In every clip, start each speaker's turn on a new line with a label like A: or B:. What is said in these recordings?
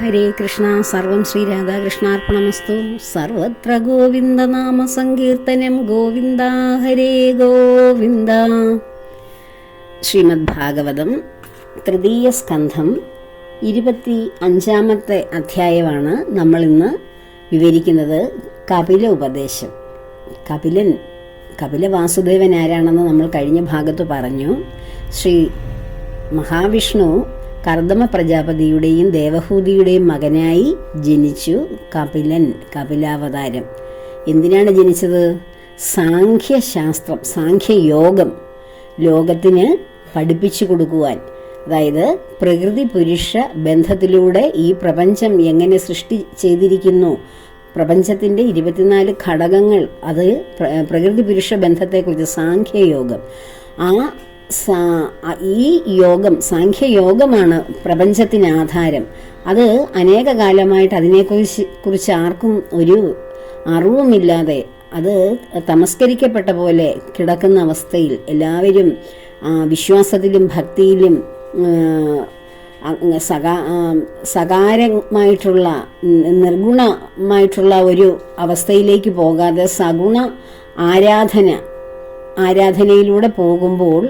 A: ഹരേ കൃഷ്ണ. സർവം ശ്രീ രാധാകൃഷ്ണാർപ്പണമസ്തു. സർവത്ര ഗോവിന്ദനാമ സങ്കീർത്തനം. ഗോവിന്ദ ഹരേ ഗോവിന്ദ. ശ്രീമദ് ഭാഗവതം തൃതീയ സ്കന്ധം 25-ാമത്തെ അധ്യായമാണ് നമ്മൾ ഇന്ന് വിവരിക്കുന്നത്. കപില ഉപദേശം. കപില വാസുദേവൻ ആരാണെന്ന് നമ്മൾ കഴിഞ്ഞ ഭാഗത്ത് പറഞ്ഞു. ശ്രീ മഹാവിഷ്ണു കർദമ പ്രജാപതിയുടെയും ദേവഹൂതിയുടെയും മകനായി ജനിച്ചു. കപിലാവതാരം. എന്തിനാണ് ജനിച്ചത്? സാഖ്യശാസ്ത്രം, സാഖ്യയോഗം ലോകത്തിന് പഠിപ്പിച്ചു കൊടുക്കുവാൻ. അതായത് പ്രകൃതി പുരുഷ ബന്ധത്തിലൂടെ ഈ പ്രപഞ്ചം എങ്ങനെ സൃഷ്ടി ചെയ്തിരിക്കുന്നു, പ്രപഞ്ചത്തിൻ്റെ 24 ഘടകങ്ങൾ, അത് പ്രകൃതി പുരുഷ ബന്ധത്തെക്കുറിച്ച് സാഖ്യയോഗം. ഈ യോഗം, സാഖ്യയോഗമാണ് പ്രപഞ്ചത്തിന് ആധാരം. അത് അനേക കാലമായിട്ട് അതിനെക്കുറിച്ച് ആർക്കും ഒരു അറിവുമില്ലാതെ അത് തമസ്കരിക്കപ്പെട്ട പോലെ കിടക്കുന്ന അവസ്ഥയിൽ എല്ലാവരും വിശ്വാസത്തിലും ഭക്തിയിലും സകാരമായിട്ടുള്ള നിർഗുണമായിട്ടുള്ള ഒരു അവസ്ഥയിലേക്ക് പോകാതെ സഗുണ ആരാധനയിലൂടെ പോകുമ്പോൾ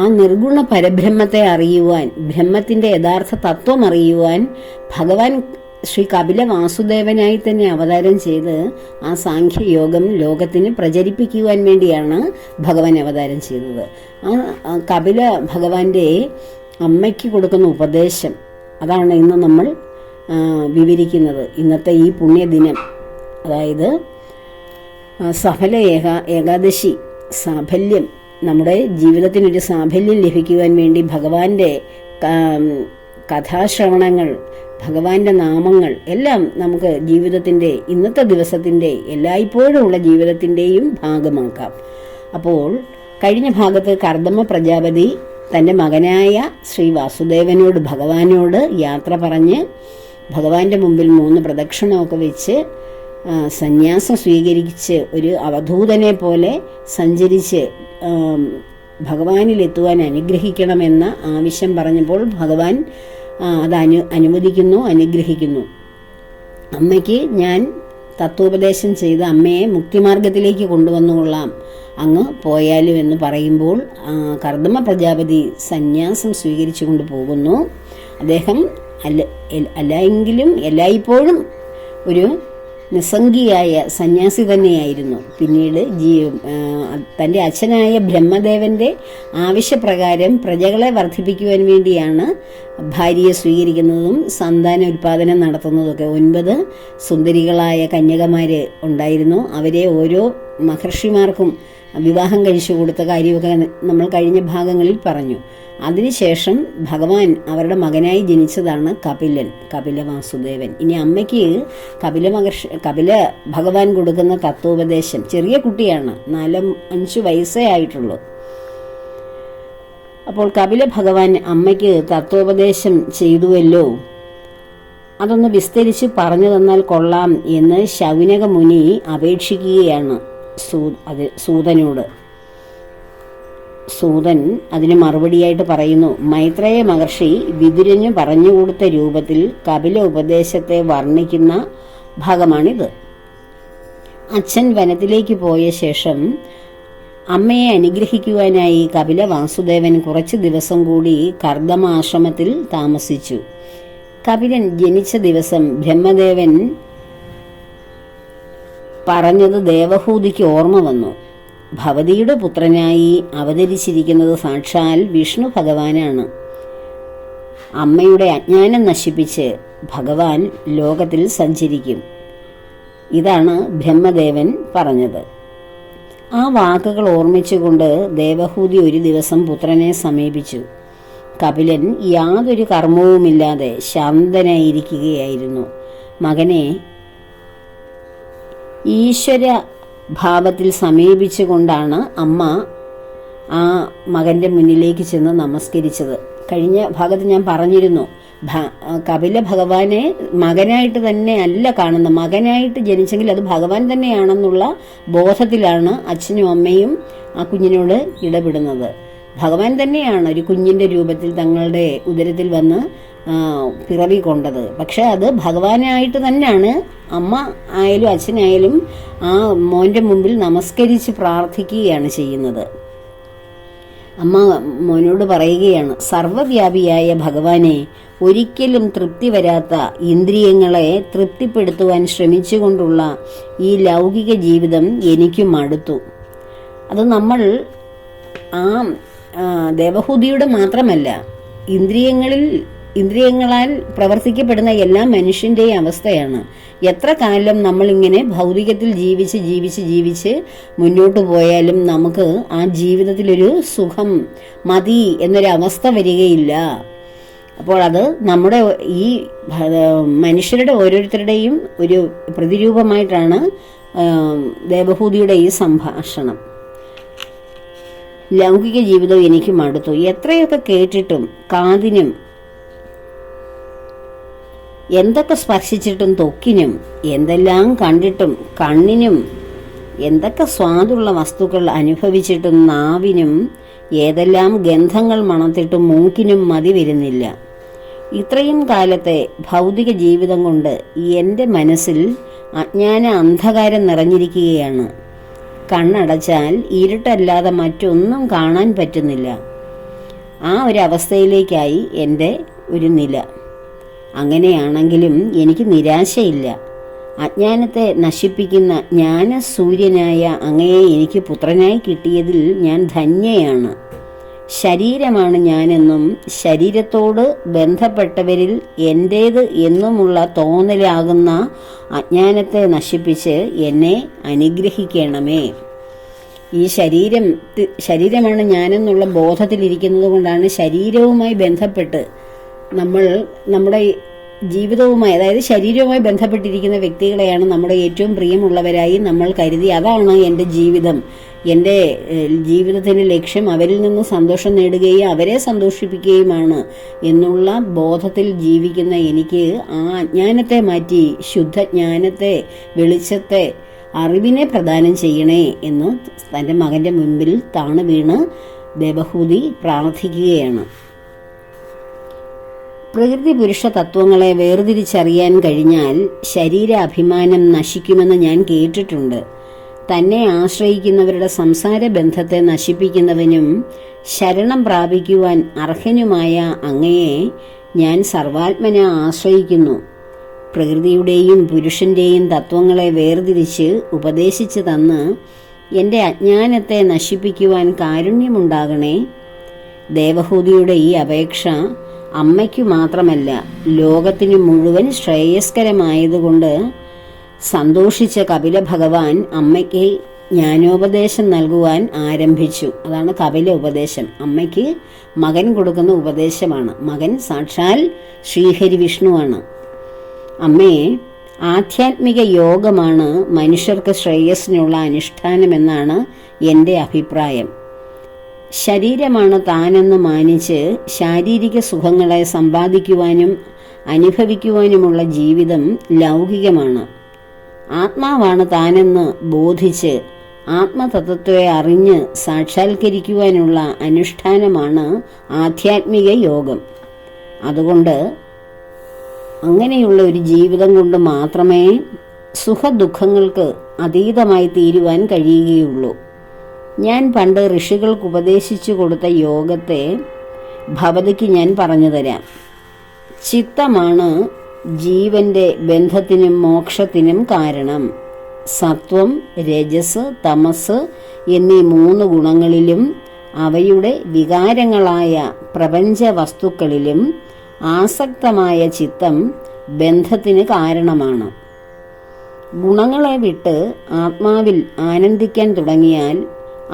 A: ആ നിർഗുണ പരബ്രഹ്മത്തെ അറിയുവാൻ, ബ്രഹ്മത്തിൻ്റെ യഥാർത്ഥ തത്വം അറിയുവാൻ ഭഗവാൻ ശ്രീ കപില വാസുദേവനായി തന്നെ അവതാരം ചെയ്ത് ആ സാഖ്യയോഗം ലോകത്തിന് പ്രചരിപ്പിക്കുവാൻ വേണ്ടിയാണ് ഭഗവാൻ അവതാരം ചെയ്തത്. ആ കപില ഭഗവാന്റെ അമ്മയ്ക്ക് കൊടുക്കുന്ന ഉപദേശം, അതാണ് ഇന്ന് നമ്മൾ വിവരിക്കുന്നത്. ഇന്നത്തെ ഈ പുണ്യദിനം, അതായത് സഫല ഏകാദശി, സാഫല്യം, നമ്മുടെ ജീവിതത്തിനൊരു സാഫല്യം ലഭിക്കുവാൻ വേണ്ടി ഭഗവാന്റെ കഥാശ്രവണങ്ങൾ, ഭഗവാന്റെ നാമങ്ങൾ എല്ലാം നമുക്ക് ജീവിതത്തിൻ്റെ, ഇന്നത്തെ ദിവസത്തിൻ്റെ, എല്ലായ്പ്പോഴും ഉള്ള ജീവിതത്തിൻ്റെയും ഭാഗമാക്കാം. അപ്പോൾ കഴിഞ്ഞ ഭാഗത്ത് കർദമ പ്രജാപതി തൻ്റെ മകനായ ശ്രീ വാസുദേവനോട്, ഭഗവാനോട് യാത്ര പറഞ്ഞ് ഭഗവാന്റെ മുമ്പിൽ 3 പ്രദക്ഷിണമൊക്കെ വെച്ച് സന്യാസം സ്വീകരിച്ച് ഒരു അവധൂതനെ പോലെ സഞ്ചരിച്ച് ഭഗവാനിലെത്തുവാൻ അനുഗ്രഹിക്കണമെന്ന ആവശ്യം പറഞ്ഞപ്പോൾ ഭഗവാൻ അത് അനുഗ്രഹിക്കുന്നു. അമ്മയ്ക്ക് ഞാൻ തത്വോപദേശം ചെയ്ത് അമ്മയെ മുക്തിമാർഗത്തിലേക്ക് കൊണ്ടുവന്നുകൊള്ളാം, അങ്ങ് പോയാലും എന്ന് പറയുമ്പോൾ കർദമ പ്രജാപതി സന്യാസം സ്വീകരിച്ചു കൊണ്ട് പോകുന്നു. അദ്ദേഹം അല്ലെങ്കിലും എല്ലായ്പ്പോഴും ഒരു നിസ്സംഗിയായ സന്യാസി തന്നെയായിരുന്നു. പിന്നീട് തൻ്റെ അച്ഛനായ ബ്രഹ്മദേവന്റെ ആവശ്യപ്രകാരം പ്രജകളെ വർദ്ധിപ്പിക്കുവാൻ വേണ്ടിയാണ് ഭാര്യയെ സ്വീകരിക്കുന്നതും സന്താന ഉൽപാദനം നടത്തുന്നതൊക്കെ. 9 സുന്ദരികളായ കന്യകമാര് ഉണ്ടായിരുന്നു. അവരെ ഓരോ മഹർഷിമാർക്കും വിവാഹം കഴിച്ചു കൊടുത്ത കാര്യമൊക്കെ നമ്മൾ കഴിഞ്ഞ ഭാഗങ്ങളിൽ പറഞ്ഞു. അതിനുശേഷം ഭഗവാൻ അവരുടെ മകനായി ജനിച്ചതാണ് കപില വാസുദേവൻ. ഇനി അമ്മയ്ക്ക് കപില ഭഗവാൻ കൊടുക്കുന്ന തത്വോപദേശം, ചെറിയ കുട്ടിയാണ്, 4-5 വയസ്സേ ആയിട്ടുള്ളൂ. അപ്പോൾ കപില ഭഗവാൻ അമ്മയ്ക്ക് തത്വോപദേശം ചെയ്തുവല്ലോ, അതൊന്ന് വിസ്തരിച്ച് പറഞ്ഞു തന്നാൽ കൊള്ളാം എന്ന് ശൗനക മുനി അപേക്ഷിക്കുകയാണ് സൂതനോട്. സൂതൻ അതിന് മറുപടിയായിട്ട് പറയുന്നു, മൈത്രേയ മഹർഷി വിതുരന് പറഞ്ഞുകൊടുത്ത രൂപത്തിൽ കപില ഉപദേശത്തെ വർണ്ണിക്കുന്ന ഭാഗമാണിത്. അച്ഛൻ വനത്തിലേക്ക് പോയ ശേഷം അമ്മയെ അനുഗ്രഹിക്കുവാനായി കപില വാസുദേവൻ കുറച്ച് ദിവസം കൂടി കർദമാശ്രമത്തിൽ താമസിച്ചു. കപിലൻ ജനിച്ച ദിവസം ബ്രഹ്മദേവൻ പറഞ്ഞത് ദേവഹൂതിക്ക് ഓർമ്മ വന്നു. ഭവതിയുടെ പുത്രനായി അവതരിച്ചിരിക്കുന്നത് സാക്ഷാൽ വിഷ്ണു ഭഗവാനാണ്. അമ്മയുടെ അജ്ഞാനം നശിപ്പിച്ച് ഭഗവാൻ ലോകത്തിൽ സഞ്ചരിക്കും. ഇതാണ് ബ്രഹ്മദേവൻ പറഞ്ഞത്. ആ വാക്കുകൾ ഓർമ്മിച്ചുകൊണ്ട് ദേവഹൂതി ഒരു ദിവസം പുത്രനെ സമീപിച്ചു. കപിലൻ യാതൊരു കർമ്മവുമില്ലാതെ ശാന്തനായിരിക്കുകയായിരുന്നു. മകനെ ഈശ്വര ഭാവത്തിൽ സമീപിച്ചുകൊണ്ടാണ് അമ്മ ആ മകൻ്റെ മുന്നിലേക്ക് ചെന്ന് നമസ്കരിച്ചത്. കഴിഞ്ഞ ഭാഗത്ത് ഞാൻ പറഞ്ഞിരുന്നു, കപില ഭഗവാനെ മകനായിട്ട് തന്നെ അല്ല കാണുന്നത്. മകനായിട്ട് ജനിച്ചെങ്കിൽ അത് ഭഗവാൻ തന്നെയാണെന്നുള്ള ബോധത്തിലാണ് അച്ഛനും അമ്മയും ആ കുഞ്ഞിനോട് ഇടപെടുന്നത്. ഭഗവാൻ തന്നെയാണ് ഒരു കുഞ്ഞിൻ്റെ രൂപത്തിൽ തങ്ങളുടെ ഉദരത്തിൽ വന്ന് പിറവി കൊണ്ടത്. പക്ഷെ അത് ഭഗവാനായിട്ട് തന്നെയാണ് അമ്മ ആയാലും അച്ഛനായാലും ആ മോൻ്റെ മുമ്പിൽ നമസ്കരിച്ച് പ്രാർത്ഥിക്കുകയാണ് ചെയ്യുന്നത്. അമ്മ മോനോട് പറയുകയാണ്, സർവ്വവ്യാപിയായ ഭഗവാനെ, ഒരിക്കലും തൃപ്തി വരാത്ത ഇന്ദ്രിയങ്ങളെ തൃപ്തിപ്പെടുത്തുവാൻ ശ്രമിച്ചുകൊണ്ടുള്ള ഈ ലൗകിക ജീവിതം എനിക്ക് മടുത്തു. അത് നമ്മൾ ആ ദേവഹൂതിയുടെ മാത്രമല്ല, ഇന്ദ്രിയങ്ങളാൽ പ്രവർത്തിക്കപ്പെടുന്ന എല്ലാ മനുഷ്യൻ്റെയും അവസ്ഥയാണ്. എത്ര കാലം നമ്മളിങ്ങനെ ഭൗതികത്തിൽ ജീവിച്ച് മുന്നോട്ട് പോയാലും നമുക്ക് ആ ജീവിതത്തിലൊരു സുഖം മതി എന്നൊരവസ്ഥ വരികയില്ല. അപ്പോൾ അത് നമ്മുടെ ഈ മനുഷ്യരുടെ ഓരോരുത്തരുടെയും ഒരു പ്രതിരൂപമായിട്ടാണ് ദേവഹൂതിയുടെ ഈ സംഭാഷണം. ലൗകിക ജീവിതം എനിക്ക് മടുത്തു. എത്രയൊക്കെ കേട്ടിട്ടും കാതിനും, എന്തൊക്കെ സ്പർശിച്ചിട്ടും ത്വക്കിനും, എന്തെല്ലാം കണ്ടിട്ടും കണ്ണിനും, എന്തൊക്കെ സ്വാദുള്ള വസ്തുക്കൾ അനുഭവിച്ചിട്ടും നാവിനും, ഏതെല്ലാം ഗന്ധങ്ങൾ മണത്തിട്ടും മൂക്കിനും മതി വരുന്നില്ല. ഇത്രയും കാലത്തെ ഭൗതിക ജീവിതം കൊണ്ട് എൻ്റെ മനസ്സിൽ അജ്ഞാന അന്ധകാരം നിറഞ്ഞിരിക്കുകയാണ്. കണ്ണടച്ചാൽ ഇരുട്ടല്ലാതെ മറ്റൊന്നും കാണാൻ പറ്റുന്നില്ല. ആ ഒരു അവസ്ഥയിലേക്കായി എൻ്റെ ഒരു നില. അങ്ങനെയാണെങ്കിലും എനിക്ക് നിരാശയില്ല. അജ്ഞാനത്തെ നശിപ്പിക്കുന്ന ജ്ഞാനസൂര്യനായ അങ്ങയെ എനിക്ക് പുത്രനായി കിട്ടിയതിൽ ഞാൻ ധന്യയാണ്. ശരീരമാണ് ഞാനെന്നും ശരീരത്തോട് ബന്ധപ്പെട്ടവരിൽ എൻ്റേത് എന്നുമുള്ള തോന്നലാകുന്ന അജ്ഞാനത്തെ നശിപ്പിച്ച് എന്നെ അനുഗ്രഹിക്കണമേ. ഈ ശരീരമാണ് ഞാനെന്നുള്ള ബോധത്തിലിരിക്കുന്നത് കൊണ്ടാണ് ശരീരവുമായി ബന്ധപ്പെട്ട് നമ്മുടെ ജീവിതവുമായി, അതായത് ശരീരവുമായി ബന്ധപ്പെട്ടിരിക്കുന്ന വ്യക്തികളെയാണ് നമ്മുടെ ഏറ്റവും പ്രിയമുള്ളവരായി നമ്മൾ കരുതി. അതാണ് എൻ്റെ ജീവിതം, എൻ്റെ ജീവിതത്തിൻ്റെ ലക്ഷ്യം അവരിൽ നിന്ന് സന്തോഷം നേടുകയും അവരെ സന്തോഷിപ്പിക്കുകയുമാണ് എന്നുള്ള ബോധത്തിൽ ജീവിക്കുന്ന എനിക്ക് ആ അജ്ഞാനത്തെ മാറ്റി ശുദ്ധജ്ഞാനത്തെ, വെളിച്ചത്തെ, അറിവിനെ പ്രദാനം ചെയ്യണേ എന്ന് തൻ്റെ മകൻ്റെ മുൻപിൽ താണു വീണ് ദേവഹൂതി പ്രാർത്ഥിക്കുകയാണ്. പ്രകൃതി പുരുഷ തത്വങ്ങളെ വേർതിരിച്ചറിയാൻ കഴിഞ്ഞാൽ ശരീരാഭിമാനം നശിക്കുമെന്ന് ഞാൻ കേട്ടിട്ടുണ്ട്. തന്നെ ആശ്രയിക്കുന്നവരുടെ സംസാര ബന്ധത്തെ നശിപ്പിക്കുന്നവനും ശരണം പ്രാപിക്കുവാൻ അർഹനുമായ അങ്ങയെ ഞാൻ സർവാത്മന ആശ്രയിക്കുന്നു. പ്രകൃതിയുടെയും പുരുഷന്റെയും തത്വങ്ങളെ വേർതിരിച്ച് ഉപദേശിച്ചു തന്ന് എൻ്റെ അജ്ഞാനത്തെ നശിപ്പിക്കുവാൻ കാരുണ്യമുണ്ടാകണേ. ദേവഹൂതിയുടെ ഈ അപേക്ഷ അമ്മയ്ക്കു മാത്രമല്ല ലോകത്തിനു മുഴുവൻ ശ്രേയസ്കരമായതുകൊണ്ട് സന്തോഷിച്ച കപില ഭഗവാൻ അമ്മയ്ക്ക് ജ്ഞാനോപദേശം നൽകുവാൻ ആരംഭിച്ചു. അതാണ് കപില ഉപദേശം. അമ്മയ്ക്ക് മകൻ കൊടുക്കുന്ന ഉപദേശമാണ്. മകൻ സാക്ഷാൽ ശ്രീഹരി വിഷ്ണുവാണ്. അമ്മേ, ആധ്യാത്മിക യോഗമാണ് മനുഷ്യർക്ക് ശ്രേയസ്സിനുള്ള അനുഷ്ഠാനമെന്നാണ് എൻ്റെ അഭിപ്രായം. ശരീരമാണ് താനെന്ന് മാനിച്ച് ശാരീരിക സുഖങ്ങളെ സമ്പാദിക്കുവാനും അനുഭവിക്കുവാനുമുള്ള ജീവിതം ലൗകികമാണ്. ആത്മാവാണ് താനെന്ന് ബോധിച്ച് ആത്മതത്വത്തെ അറിഞ്ഞ് സാക്ഷാത്കരിക്കുവാനുള്ള അനുഷ്ഠാനമാണ് ആധ്യാത്മിക യോഗം. അതുകൊണ്ട് അങ്ങനെയുള്ള ഒരു ജീവിതം കൊണ്ട് മാത്രമേ സുഖദുഃഖങ്ങൾക്ക് അതീതമായി തീരുവാൻ കഴിയുകയുള്ളൂ. ഞാൻ പണ്ട് ഋഷികൾക്ക് ഉപദേശിച്ചു കൊടുത്ത യോഗത്തെ ഭവതിക്ക് ഞാൻ പറഞ്ഞു തരാം. ചിത്തമാണ് ജീവന്റെ ബന്ധത്തിനും മോക്ഷത്തിനും കാരണം. സത്വം, രജസ്, തമസ് എന്നീ 3 ഗുണങ്ങളിലും അവയുടെ വികാരങ്ങളായ പ്രപഞ്ച വസ്തുക്കളിലും ആസക്തമായ ചിത്തം ബന്ധത്തിന് കാരണമാണ്. ഗുണങ്ങളെ വിട്ട് ആത്മാവിൽ ആനന്ദിക്കാൻ തുടങ്ങിയാൽ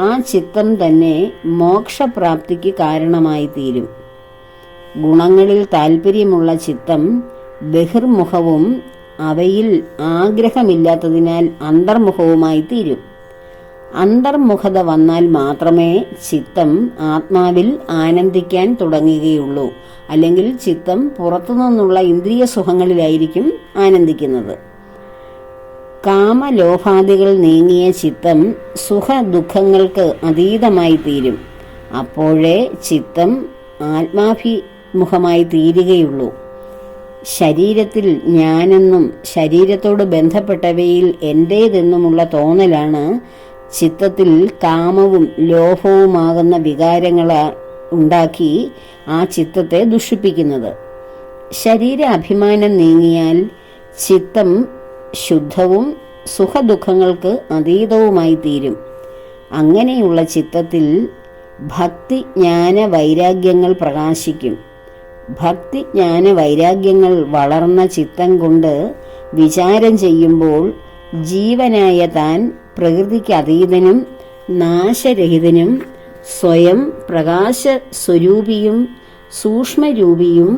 A: ആ ചിത്തം തന്നെ മോക്ഷപ്രാപ്തിക്ക് കാരണമായി തീരും. ഗുണങ്ങളിൽ താല്പര്യമുള്ള ചിത്തം ബഹിർമുഖവും അവയിൽ ആഗ്രഹമില്ലാത്തതിനാൽ അന്തർമുഖവുമായി തീരും. അന്തർമുഖത വന്നാൽ മാത്രമേ ചിത്തം ആത്മാവിൽ ആനന്ദിക്കാൻ തുടങ്ങുകയുള്ളൂ. അല്ലെങ്കിൽ ചിത്തം പുറത്തുനിന്നുള്ള ഇന്ദ്രിയ സുഖങ്ങളിലായിരിക്കും ആനന്ദിക്കുന്നത്. കാമലോഭാദികൾ നീങ്ങിയ ചിത്തം സുഖ ദുഃഖങ്ങൾക്ക് അതീതമായി തീരും. അപ്പോഴേ ചിത്തം ആത്മാഭിമുഖമായി തീരുകയുള്ളൂ. ശരീരത്തിൽ ഞാനെന്നും ശരീരത്തോട് ബന്ധപ്പെട്ടവയിൽ എൻ്റേതെന്നുമുള്ള തോന്നലാണ് ചിത്തത്തിൽ കാമവും ലോഭവുമാകുന്ന വികാരങ്ങൾ ഉണ്ടാക്കി ആ ചിത്തത്തെ ദുഷിപ്പിക്കുന്നത്. ശരീര അഭിമാനം നീങ്ങിയാൽ ചിത്തം ശുദ്ധവും സുഖദുഃഖങ്ങൾക്ക് അതീതവുമായി തീരും. അങ്ങനെയുള്ള ചിത്തത്തിൽ ഭക്തി ജ്ഞാന വൈരാഗ്യങ്ങൾ പ്രകാശിക്കും. ഭക്തി ജ്ഞാന വൈരാഗ്യങ്ങൾ വളർന്ന ചിത്തം കൊണ്ട് വിചാരം ചെയ്യുമ്പോൾ ജീവനായ താൻ പ്രകൃതിക്ക് അതീതനും നാശരഹിതനും സ്വയം പ്രകാശ സ്വരൂപിയും സൂക്ഷ്മരൂപിയും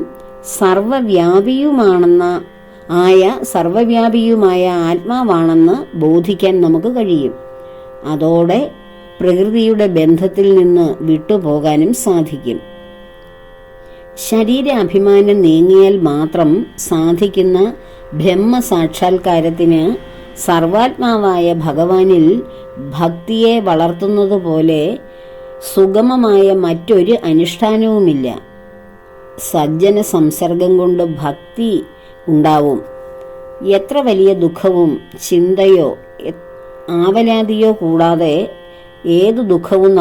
A: സർവവ്യാപിയുമായ ആത്മാവാണെന്ന് ബോധിക്കാൻ നമുക്ക് കഴിയും. അതോടെ പ്രകൃതിയുടെ ബന്ധത്തിൽ നിന്ന് വിട്ടുപോകാനും സാധിക്കും. ശരീരാഭിമാനം നീങ്ങിയാൽ മാത്രം സാധിക്കുന്ന ബ്രഹ്മസാക്ഷാത്കാരത്തിന് സർവാത്മാവായ ഭഗവാനിൽ ഭക്തിയെ വളർത്തുന്നതുപോലെ സുഗമമായ മറ്റൊരു അനുഷ്ഠാനവുമില്ല. സജ്ജന സംസർഗം കൊണ്ട് ഭക്തി ഉണ്ടാവും. എത്ര വലിയ ദുഃഖവും ചിന്തയോ ആവലാതിയോ കൂടാതെ ഏതു ദുഃഖവും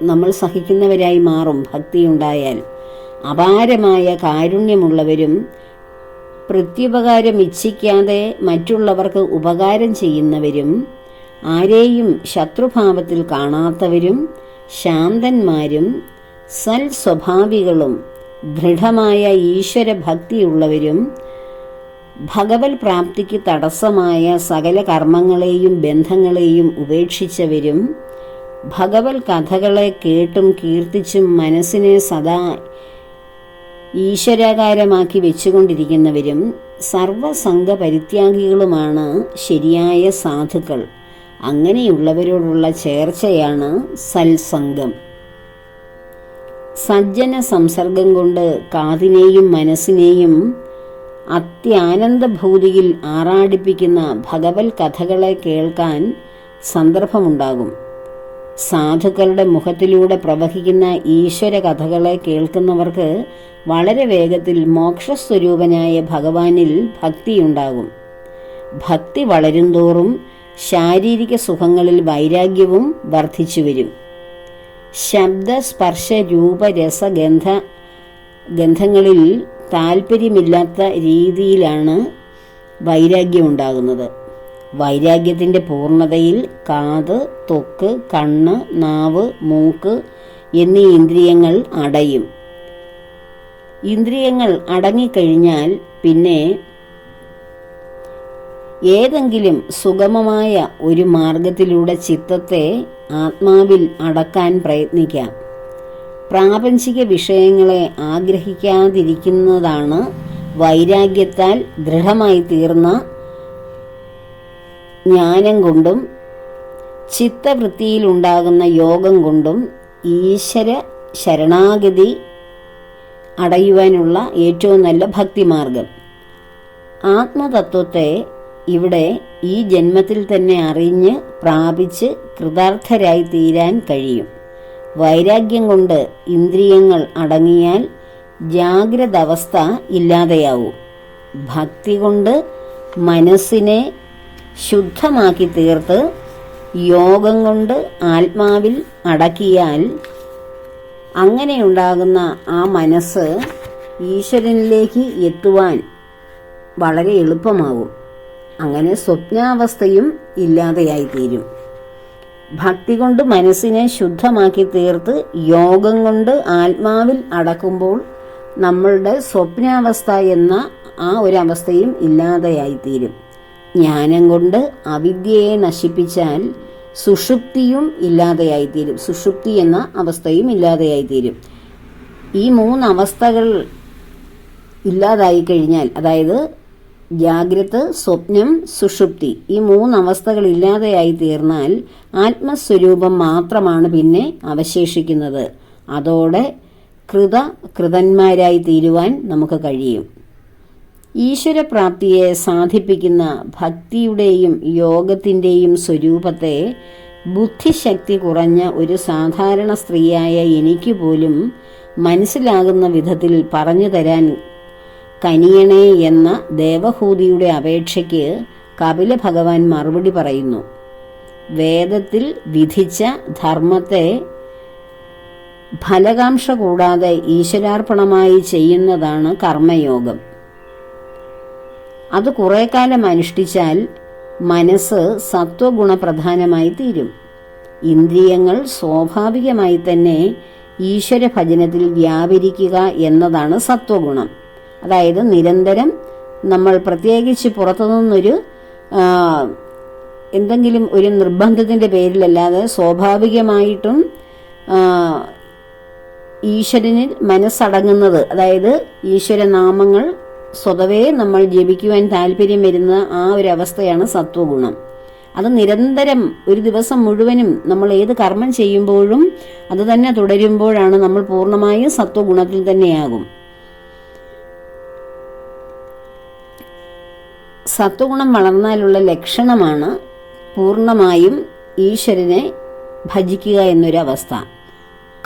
A: നമ്മൾ സഹിക്കുന്നവരായി മാറും. ഭക്തിയുണ്ടായാൽ അപാരമായ കാരുണ്യമുള്ളവരും പ്രത്യുപകാരം ഇച്ഛിക്കാതെ മറ്റുള്ളവർക്ക് ഉപകാരം ചെയ്യുന്നവരും ആരെയും ശത്രുഭാവത്തിൽ കാണാത്തവരും ശാന്തന്മാരും സൽസ്വഭാവികളും ദൃഢമായ ഈശ്വര ഭക്തിയുള്ളവരും ഭഗവത് പ്രാപ്തിക്ക് തടസ്സമായ സകല കർമ്മങ്ങളെയും ബന്ധങ്ങളെയും ഉപേക്ഷിച്ചവരും ഭഗവത് കഥകളെ കേട്ടും കീർത്തിച്ചും മനസ്സിനെ സദാ ഈശ്വരാകാരമാക്കി വെച്ചുകൊണ്ടിരിക്കുന്നവരും സർവസംഘ പരിത്യാഗികളുമാണ് ശരിയായ സാധുക്കൾ. അങ്ങനെയുള്ളവരോടുള്ള ചേർച്ചയാണ് സത്സംഗം. സജ്ജന സംസർഗം കൊണ്ട് കാതിനെയും മനസ്സിനെയും അത്യാനന്ദഭൂതിയിൽ ആറാടിപ്പിക്കുന്ന ഭഗവത് കഥകളെ കേൾക്കാൻ സന്ദർഭമുണ്ടാകും. സാധുക്കളുടെ മുഖത്തിലൂടെ പ്രവഹിക്കുന്ന ഈശ്വര കഥകളെ കേൾക്കുന്നവർക്ക് വളരെ വേഗത്തിൽ മോക്ഷസ്വരൂപനായ ഭഗവാനിൽ ഭക്തിയുണ്ടാകും. ഭക്തി വളരുംതോറും ശാരീരിക സുഖങ്ങളിൽ വൈരാഗ്യവും വർദ്ധിച്ചു വരും. ശബ്ദ സ്പർശ രൂപ രസ ഗന്ധങ്ങളിൽ താല്പര്യമില്ലാത്ത രീതിയിലാണ് വൈരാഗ്യം ഉണ്ടാകുന്നത്. വൈരാഗ്യത്തിൻ്റെ പൂർണ്ണതയിൽ കാത്, ത്വക്ക്, കണ്ണ്, നാവ്, മൂക്ക് എന്നീ ഇന്ദ്രിയങ്ങൾ അടയും. ഇന്ദ്രിയങ്ങൾ അടങ്ങിക്കഴിഞ്ഞാൽ പിന്നെ ഏതെങ്കിലും സുഗമമായ ഒരു മാർഗത്തിലൂടെ ചിത്തത്തെ ആത്മാവിൽ അടക്കാൻ പ്രയത്നിക്കാം. പ്രാപഞ്ചിക വിഷയങ്ങളെ ആഗ്രഹിക്കാതിരിക്കുന്നതാണ് വൈരാഗ്യത്താൽ ദൃഢമായി തീർന്ന ജ്ഞാനം കൊണ്ടും ചിത്തവൃത്തിയിലുണ്ടാകുന്ന യോഗം കൊണ്ടും ഈശ്വര ശരണാഗതി അടയുവാനുള്ള ഏറ്റവും നല്ല ഭക്തിമാർഗം. ആത്മതത്വത്തെ ഇവിടെ ഈ ജന്മത്തിൽ തന്നെ അറിഞ്ഞ് പ്രാപിച്ച് കൃതാർത്ഥരായി തീരാൻ കഴിയും. വൈരാഗ്യം കൊണ്ട് ഇന്ദ്രിയങ്ങൾ അടങ്ങിയാൽ ജാഗ്രത അവസ്ഥ ഇല്ലാതെയാവും. ഭക്തി കൊണ്ട് മനസ്സിനെ ശുദ്ധമാക്കി തീർത്ത് യോഗം കൊണ്ട് ആത്മാവിൽ അടക്കിയാൽ അങ്ങനെയുണ്ടാകുന്ന ആ മനസ്സ് ഈശ്വരനിലേക്ക് എത്തുവാൻ വളരെ എളുപ്പമാവും. അങ്ങനെ സ്വപ്നാവസ്ഥയും ഇല്ലാതെയായിത്തീരും. ഭക്തി കൊണ്ട് മനസ്സിനെ ശുദ്ധമാക്കി തീർത്ത് യോഗം കൊണ്ട് ആത്മാവിൽ അടക്കുമ്പോൾ നമ്മളുടെ സ്വപ്നാവസ്ഥ എന്ന ആ ഒരവസ്ഥയും ഇല്ലാതെയായിത്തീരും. ജ്ഞാനം കൊണ്ട് അവിദ്യയെ നശിപ്പിച്ചാൽ സുഷുപ്തിയും ഇല്ലാതെയായിത്തീരും. സുഷുപ്തി എന്ന അവസ്ഥയും ഇല്ലാതെയായിത്തീരും. ഈ മൂന്നവസ്ഥകൾ ഇല്ലാതായി കഴിഞ്ഞാൽ, അതായത് ജാഗ്രത, സ്വപ്നം, സുഷുപ്തി, ഈ മൂന്നവസ്ഥകൾ ഇല്ലാതെയായി തീർന്നാൽ ആത്മസ്വരൂപം മാത്രമാണ് പിന്നെ അവശേഷിക്കുന്നത്. അതോടെ കൃതന്മാരായി തീരുവാൻ നമുക്ക് കഴിയും. ഈശ്വരപ്രാപ്തിയെ സാധിപ്പിക്കുന്ന ഭക്തിയുടെയും യോഗത്തിൻ്റെയും സ്വരൂപത്തെ ബുദ്ധിശക്തി കുറഞ്ഞ ഒരു സാധാരണ സ്ത്രീയായ എനിക്ക് പോലും മനസ്സിലാകുന്ന വിധത്തിൽ പറഞ്ഞു തരാൻ കനിയണേ എന്ന ദേവഹൂതിയുടെ അപേക്ഷയ്ക്ക് കപില ഭഗവാൻ മറുപടി പറയുന്നു. വേദത്തിൽ വിധിച്ച ധർമ്മത്തെ ഫലകാംക്ഷ കൂടാതെ ഈശ്വരാർപ്പണമായി ചെയ്യുന്നതാണ് കർമ്മയോഗം. അത് കുറെ കാലം അനുഷ്ഠിച്ചാൽ മനസ്സ് സത്വഗുണപ്രധാനമായി തീരും. ഇന്ദ്രിയങ്ങൾ സ്വാഭാവികമായി തന്നെ ഈശ്വര ഭജനത്തിൽ വ്യാപരിക്കുക എന്നതാണ് സത്വഗുണം. അതായത് നിരന്തരം നമ്മൾ പ്രത്യേകിച്ച് പുറത്തുനിന്നൊരു എന്തെങ്കിലും ഒരു നിർബന്ധത്തിൻ്റെ പേരിലല്ലാതെ സ്വാഭാവികമായിട്ടും ഈശ്വരനിൽ മനസ്സടങ്ങുന്നത്, അതായത് ഈശ്വരനാമങ്ങൾ സ്വതവേ നമ്മൾ ജപിക്കുവാൻ താല്പര്യം വരുന്ന ആ ഒരു അവസ്ഥയാണ് സത്വഗുണം. അത് നിരന്തരം ഒരു ദിവസം മുഴുവനും നമ്മൾ ഏത് കർമ്മം ചെയ്യുമ്പോഴും അത് തന്നെ തുടരുമ്പോഴാണ് നമ്മൾ പൂർണ്ണമായും സത്വഗുണത്തിൽ തന്നെയാകും. സത്വഗുണം വളർന്നാലുള്ള ലക്ഷണമാണ് പൂർണ്ണമായും ഈശ്വരനെ ഭജിക്കുക എന്നൊരവസ്ഥ.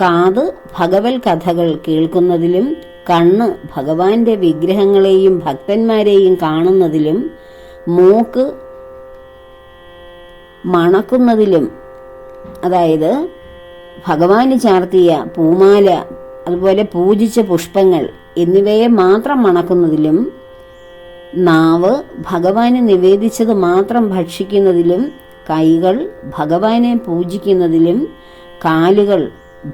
A: കാത് ഭഗവത് കഥകൾ കേൾക്കുന്നതിലും കണ്ണ് ഭഗവാന്റെ വിഗ്രഹങ്ങളെയും ഭക്തന്മാരെയും കാണുന്നതിലും മൂക്ക് മണക്കുന്നതിലും, അതായത് ഭഗവാന് ചാർത്തിയ പൂമാല അതുപോലെ പൂജിച്ച പുഷ്പങ്ങൾ എന്നിവയെ മാത്രം മണക്കുന്നതിലും, നാവ് ഭഗവാന് നിവേദിച്ചത് മാത്രം ഭക്ഷിക്കുന്നതിലും, കൈകൾ ഭഗവാനെ പൂജിക്കുന്നതിലും, കാലുകൾ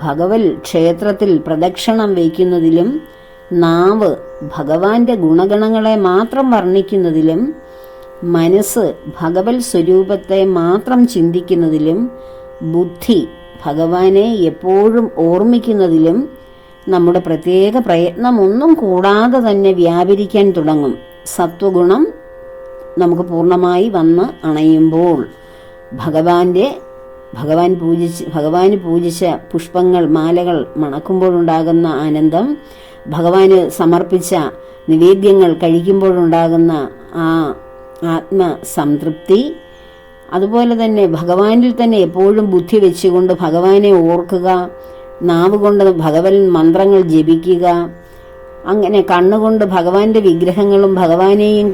A: ഭഗവത് ക്ഷേത്രത്തിൽ പ്രദക്ഷിണം വയ്ക്കുന്നതിലും, നാവ് ഭഗവാന്റെ ഗുണഗണങ്ങളെ മാത്രം വർണ്ണിക്കുന്നതിലും, മനസ്സ് ഭഗവത് സ്വരൂപത്തെ മാത്രം ചിന്തിക്കുന്നതിലും, ബുദ്ധി ഭഗവാനെ എപ്പോഴും ഓർമ്മിക്കുന്നതിലും നമ്മുടെ പ്രത്യേക പ്രയത്നമൊന്നും കൂടാതെ തന്നെ വ്യാപരിക്കാൻ തുടങ്ങും. സത്വഗുണം നമുക്ക് പൂർണ്ണമായി വന്ന് അണയുമ്പോൾ ഭഗവാന് പൂജിച്ച പുഷ്പങ്ങൾ മാലകൾ മണക്കുമ്പോഴുണ്ടാകുന്ന ആനന്ദം, ഭഗവാന് സമർപ്പിച്ച നിവേദ്യങ്ങൾ കഴിക്കുമ്പോഴുണ്ടാകുന്ന ആ ആത്മസംതൃപ്തി, അതുപോലെ തന്നെ ഭഗവാനിൽ തന്നെ എപ്പോഴും ബുദ്ധി വെച്ചുകൊണ്ട് ഭഗവാനെ ഓർക്കുക, നാവ് കൊണ്ട് ഭഗവത് മന്ത്രങ്ങൾ ജപിക്കുക, അങ്ങനെ കണ്ണുകൊണ്ട് ഭഗവാന്റെ വിഗ്രഹങ്ങളും ഭഗവാനെയും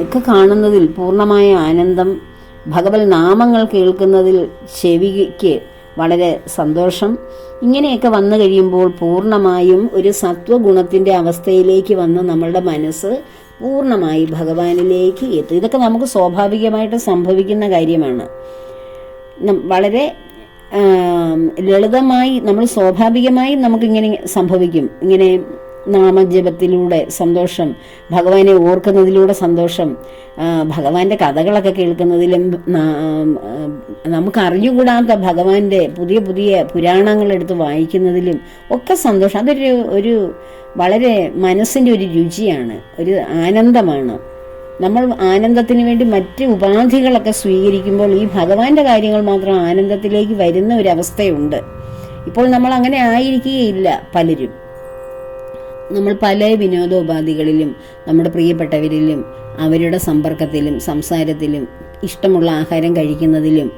A: ഒക്കെ കാണുന്നതിൽ പൂർണ്ണമായ ആനന്ദം, ഭഗവത് നാമങ്ങൾ കേൾക്കുന്നതിൽ ചെവിക്ക് വളരെ സന്തോഷം, ഇങ്ങനെയൊക്കെ വന്നു കഴിയുമ്പോൾ പൂർണ്ണമായും ഒരു സത്വഗുണത്തിൻ്റെ അവസ്ഥയിലേക്ക് വന്ന് നമ്മളുടെ മനസ്സ് പൂർണ്ണമായി ഭഗവാനിലേക്ക് എത്തും. ഇതൊക്കെ നമുക്ക് സ്വാഭാവികമായിട്ട് സംഭവിക്കുന്ന കാര്യമാണ്. വളരെ ലളിതമായി നമ്മൾ സ്വാഭാവികമായി നമുക്കിങ്ങനെ സംഭവിക്കും. ഇങ്ങനെ നാമജപത്തിലൂടെ സന്തോഷം, ഭഗവാനെ ഓർക്കുന്നതിലൂടെ സന്തോഷം, ഭഗവാന്റെ കഥകളൊക്കെ കേൾക്കുന്നതിലും നമുക്ക് അറിഞ്ഞുകൂടാത്ത ഭഗവാന്റെ പുതിയ പുതിയ പുരാണങ്ങളെടുത്ത് വായിക്കുന്നതിലും ഒക്കെ സന്തോഷം. അതൊരു വളരെ മനസ്സിൻ്റെ ഒരു രുചിയാണ്, ഒരു ആനന്ദമാണ്. നമ്മൾ ആനന്ദത്തിന് വേണ്ടി മറ്റ് ഉപാധികളൊക്കെ സ്വീകരിക്കുമ്പോൾ ഈ ഭഗവാന്റെ കാര്യങ്ങൾ മാത്രം ആനന്ദത്തിലേക്ക് വരുന്ന ഒരവസ്ഥയുണ്ട്. ഇപ്പോൾ നമ്മൾ അങ്ങനെ ആയിരിക്കുകയില്ല പലരും. നമ്മൾ പല വിനോദോപാധികളിലും നമ്മുടെ പ്രിയപ്പെട്ടവരിലും അവരുടെ സമ്പർക്കത്തിലും സംസാരത്തിലും ഇഷ്ടമുള്ള ആഹാരം കഴിക്കുന്നതിലും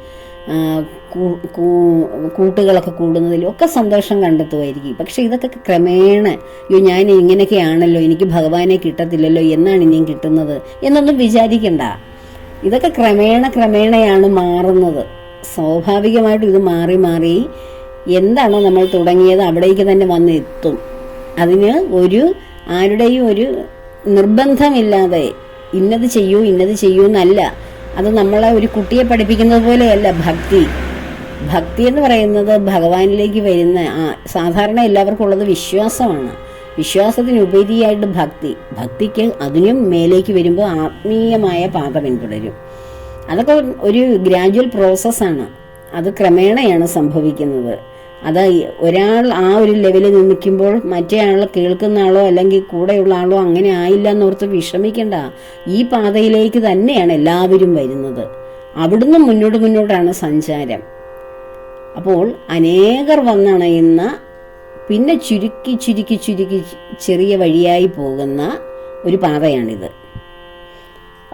A: കൂട്ടുകളൊക്കെ കൂടുന്നതിലും ഒക്കെ സന്തോഷം കണ്ടെത്തുമായിരിക്കും. പക്ഷെ ഇതൊക്കെ ക്രമേണ ഞാൻ ഇങ്ങനെയൊക്കെയാണല്ലോ, എനിക്ക് ഭഗവാനെ കിട്ടത്തില്ലല്ലോ, എന്നാണ് ഇനിയും കിട്ടുന്നത് എന്നൊന്നും വിചാരിക്കണ്ട. ഇതൊക്കെ ക്രമേണയാണ് മാറുന്നത്. സ്വാഭാവികമായിട്ടും ഇത് മാറി മാറി എന്താണോ നമ്മൾ തുടങ്ങിയത് അവിടേക്ക് തന്നെ വന്ന് എത്തും. അതിന് ആരുടെയും ഒരു നിർബന്ധമില്ലാതെ ഇന്നത് ചെയ്യൂ എന്നല്ല. അത് നമ്മളെ ഒരു കുട്ടിയെ പഠിപ്പിക്കുന്നത് പോലെയല്ല ഭക്തി എന്ന് പറയുന്നത് ഭഗവാനിലേക്ക് വരുന്ന സാധാരണ എല്ലാവർക്കും ഉള്ളത് വിശ്വാസമാണ്. വിശ്വാസത്തിനുപരിയായിട്ട് ഭക്തിക്ക് അതിനും മേലേക്ക് വരുമ്പോൾ ആത്മീയമായ പാത പിന്തുടരും. അതൊക്കെ ഒരു ഗ്രാജുവൽ പ്രോസസ്സാണ്. അത് ക്രമേണയാണ് സംഭവിക്കുന്നത്. അത് ഒരാൾ ആ ഒരു ലെവലിൽ നിൽക്കുമ്പോൾ മറ്റേ ആൾ കേൾക്കുന്ന ആളോ അല്ലെങ്കിൽ കൂടെയുള്ള ആളോ അങ്ങനെ ആയില്ല എന്നോർത്ത് വിഷമിക്കേണ്ട. ഈ പാതയിലേക്ക് തന്നെയാണ് എല്ലാവരും വരുന്നത്. അവിടുന്ന് മുന്നോട്ടാണ് സഞ്ചാരം. അപ്പോൾ അനേകർ വന്നണയുന്ന, പിന്നെ ചുരുക്കി ചെറിയ വഴിയായി പോകുന്ന ഒരു പാതയാണിത്.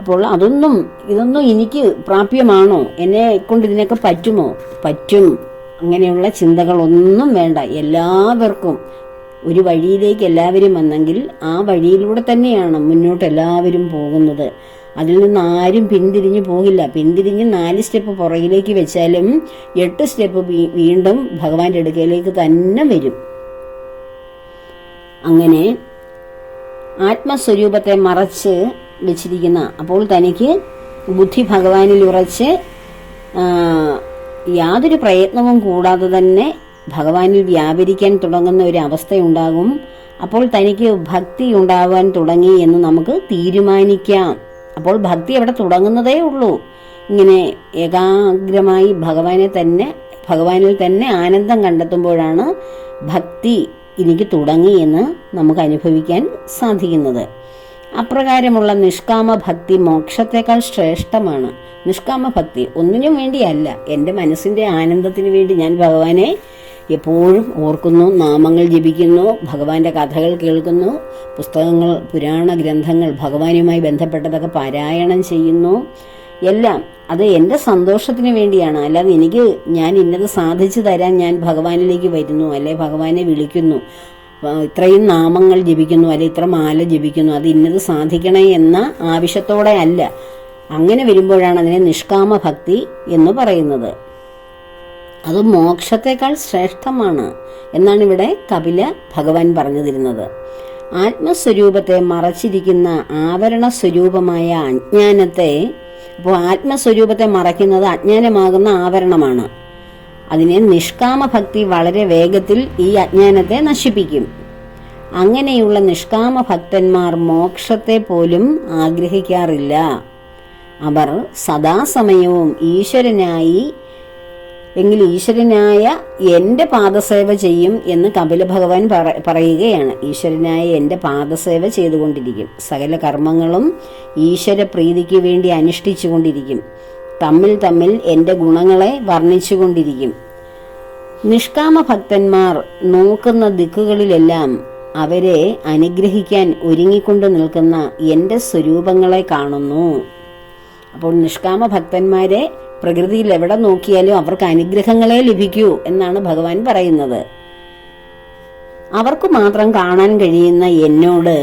A: അപ്പോൾ ഇതൊന്നും എനിക്ക് പ്രാപ്യമാണോ, എന്നെ കൊണ്ട് ഇതിനൊക്കെ പറ്റുമോ? പറ്റും. അങ്ങനെയുള്ള ചിന്തകളൊന്നും വേണ്ട. എല്ലാവർക്കും ഒരു വഴിയിലേക്ക് എല്ലാവരും വന്നെങ്കിൽ ആ വഴിയിലൂടെ തന്നെയാണ് മുന്നോട്ട് എല്ലാവരും പോകുന്നത്. അതിൽ നിന്ന് ആരും പിന്തിരിഞ്ഞു പോകില്ല. പിന്തിരിഞ്ഞ് 4 സ്റ്റെപ്പ് പുറകിലേക്ക് വെച്ചാലും 8 സ്റ്റെപ്പ് വീണ്ടും ഭഗവാന്റെ അടുക്കലേക്ക് തന്നെ വരും. അങ്ങനെ ആത്മസ്വരൂപത്തെ മറച്ച് വെച്ചിരിക്കുന്ന, അപ്പോൾ തനിക്ക് ബുദ്ധി ഭഗവാനിൽ ഉറച്ച് യാതൊരു പ്രയത്നവും കൂടാതെ തന്നെ ഭഗവാനിൽ വ്യാപരിക്കാൻ തുടങ്ങുന്ന ഒരു അവസ്ഥയുണ്ടാകും. അപ്പോൾ തനിക്ക് ഭക്തി ഉണ്ടാവാൻ തുടങ്ങി എന്ന് നമുക്ക് തീരുമാനിക്കാം. അപ്പോൾ ഭക്തി അവിടെ തുടങ്ങുന്നതേ ഉള്ളൂ. ഇങ്ങനെ ഏകാഗ്രമായി ഭഗവാനിൽ തന്നെ ആനന്ദം കണ്ടെത്തുമ്പോഴാണ് ഭക്തി എനിക്ക് തുടങ്ങി എന്ന് നമുക്ക് അനുഭവിക്കാൻ സാധിക്കുന്നത്. അപ്രകാരമുള്ള നിഷ്കാമ ഭക്തി മോക്ഷത്തെക്കാൾ ശ്രേഷ്ഠമാണ്. നിഷ്കാമ ഭക്തി ഒന്നിനും വേണ്ടിയല്ല, എൻ്റെ മനസ്സിൻ്റെ ആനന്ദത്തിന് വേണ്ടി ഞാൻ ഭഗവാനെ എപ്പോഴും ഓർക്കുന്നു, നാമങ്ങൾ ജപിക്കുന്നു, ഭഗവാന്റെ കഥകൾ കേൾക്കുന്നു, പുസ്തകങ്ങൾ, പുരാണ ഗ്രന്ഥങ്ങൾ ഭഗവാനുമായി ബന്ധപ്പെട്ടതൊക്കെ പാരായണം ചെയ്യുന്നു. എല്ലാം അത് എൻ്റെ സന്തോഷത്തിന് വേണ്ടിയാണ്. അല്ലാതെ ഞാൻ ഇന്നത് സാധിച്ചു തരാൻ ഞാൻ ഭഗവാനിലേക്ക് വരുന്നു, അല്ലെ ഭഗവാനെ വിളിക്കുന്നു, ഇത്രയും നാമങ്ങൾ ജപിക്കുന്നു, അല്ലെ ഇത്ര മാല ജപിക്കുന്നു, അത് ഇന്നത് സാധിക്കണേ എന്ന ആവശ്യത്തോടെ അല്ല. അങ്ങനെ വരുമ്പോഴാണ് അതിനെ നിഷ്കാമ ഭക്തി എന്ന് പറയുന്നത്. അത് മോക്ഷത്തെക്കാൾ ശ്രേഷ്ഠമാണ് എന്നാണ് ഇവിടെ കപില ഭഗവാൻ പറഞ്ഞു തരുന്നത്. ആത്മസ്വരൂപത്തെ മറച്ചിരിക്കുന്ന ആവരണ സ്വരൂപമായ അജ്ഞാനത്തെ, അപ്പോൾ ആത്മസ്വരൂപത്തെ മറയ്ക്കുന്നത് അജ്ഞാനമാകുന്ന ആവരണമാണ്. അതിനെ നിഷ്കാമ ഭക്തി വളരെ വേഗത്തിൽ ഈ അജ്ഞാനത്തെ നശിപ്പിക്കും. അങ്ങനെയുള്ള നിഷ്കാമ ഭക്തന്മാർ മോക്ഷത്തെ പോലും ആഗ്രഹിക്കാറില്ല. അവർ സദാസമയവും ഈശ്വരനായ എൻ്റെ പാദസേവ ചെയ്യും എന്ന് കപില ഭഗവാൻ പറയുകയാണ്. ഈശ്വരനായ എൻ്റെ പാദസേവ ചെയ്തുകൊണ്ടിരിക്കും. സകല കർമ്മങ്ങളും ഈശ്വര പ്രീതിക്ക് വേണ്ടി അനുഷ്ഠിച്ചുകൊണ്ടിരിക്കും. തമ്മിൽ എൻ്റെ ഗുണങ്ങളെ വർണ്ണിച്ചുകൊണ്ടിരിക്കും. നിഷ്കാമ ഭക്തന്മാർ നോക്കുന്ന ദിക്കുകളിലെല്ലാം അവരെ അനുഗ്രഹിക്കാൻ ഒരുങ്ങിക്കൊണ്ട് നിൽക്കുന്ന എൻ്റെ സ്വരൂപങ്ങളെ കാണുന്നു. അപ്പോൾ നിഷ്കാമ ഭക്തന്മാരെ പ്രകൃതിയിൽ എവിടെ നോക്കിയാലും അവർക്ക് അനുഗ്രഹങ്ങളെ ലഭിക്കൂ എന്നാണ് ഭഗവാൻ പറയുന്നത്. അവർക്ക് മാത്രം കാണാൻ കഴിയുന്ന എന്നോട്